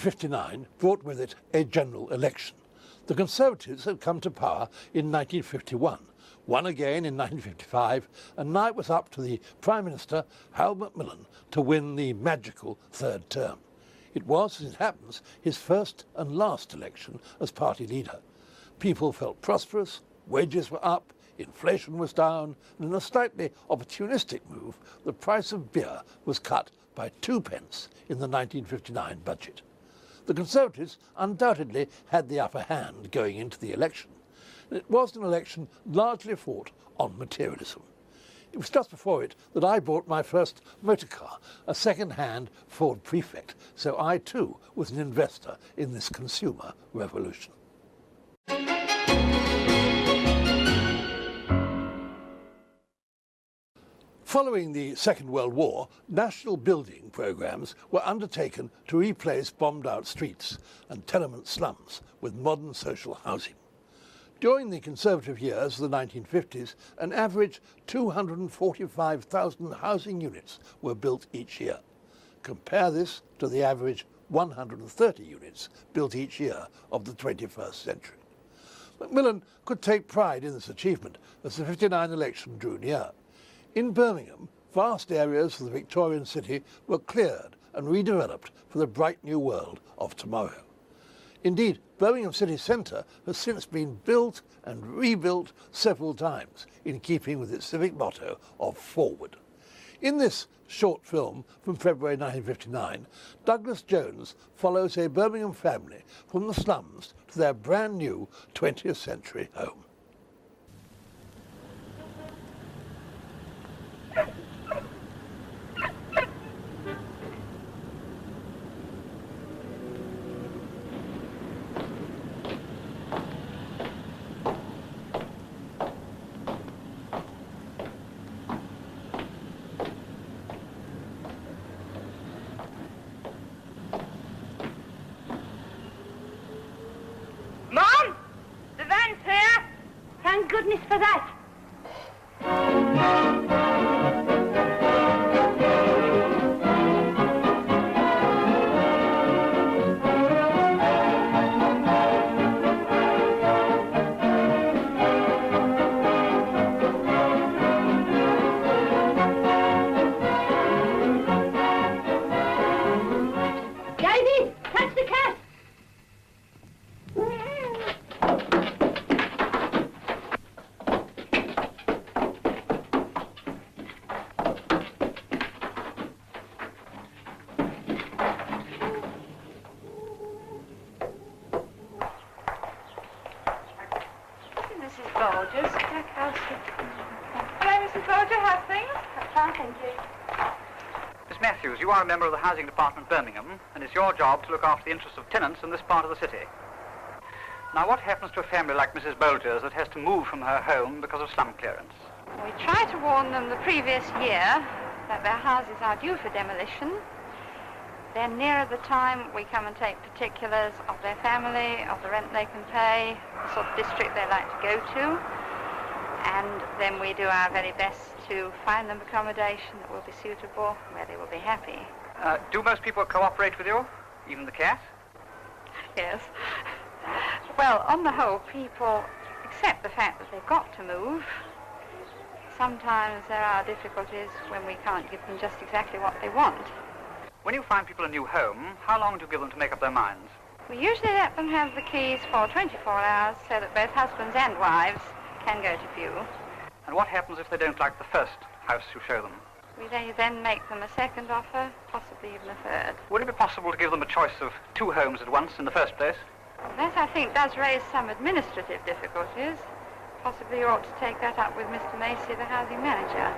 1959 brought with it a general election. The Conservatives had come to power in 1951, won again in 1955, and now it was up to the Prime Minister, Hal Macmillan, to win the magical third term. It was, as it happens, his first and last election as party leader. People felt prosperous, wages were up, inflation was down, and in a slightly opportunistic move, the price of beer was cut by 2 pence in the 1959 budget. The Conservatives undoubtedly had the upper hand going into the election. It was an election largely fought on materialism. It was just before it that I bought my first motor car, a second-hand Ford Prefect, so I too was an investor in this consumer revolution. Following the Second World War, national building programmes were undertaken to replace bombed-out streets and tenement slums with modern social housing. During the Conservative years of the 1950s, an average 245,000 housing units were built each year. Compare this to the average 130 units built each year of the 21st century. Macmillan could take pride in this achievement as the 59 election drew near. In Birmingham, vast areas of the Victorian city were cleared and redeveloped for the bright new world of tomorrow. Indeed, Birmingham city centre has since been built and rebuilt several times in keeping with its civic motto of forward. In this short film from February 1959, Douglas Jones follows a Birmingham family from the slums to their brand new 20th century home. Thank goodness for that. Davy, catch the cat. Hello, Mrs. Bolger, how's things? Fine, thank you. Miss Matthews, you are a member of the Housing Department, Birmingham, and it's your job to look after the interests of tenants in this part of the city. Now, what happens to a family like Mrs. Bolger's that has to move from her home because of slum clearance? We tried to warn them the previous year that their houses are due for demolition. Then nearer the time, we come and take particulars of their family, of the rent they can pay, the sort of district they like to go to, and then we do our very best to find them accommodation that will be suitable, where they will be happy. Do most people cooperate with you, even the cat? Yes. Well, on the whole, people accept the fact that they've got to move. Sometimes there are difficulties when we can't give them just exactly what they want. When you find people a new home, how long do you give them to make up their minds? We usually let them have the keys for 24 hours so that both husbands and wives can go to view. And what happens if they don't like the first house you show them? We then make them a second offer, possibly even a third. Would it be possible to give them a choice of 2 homes at once in the first place? That, I think, does raise some administrative difficulties. Possibly you ought to take that up with Mr. Macy, the housing manager.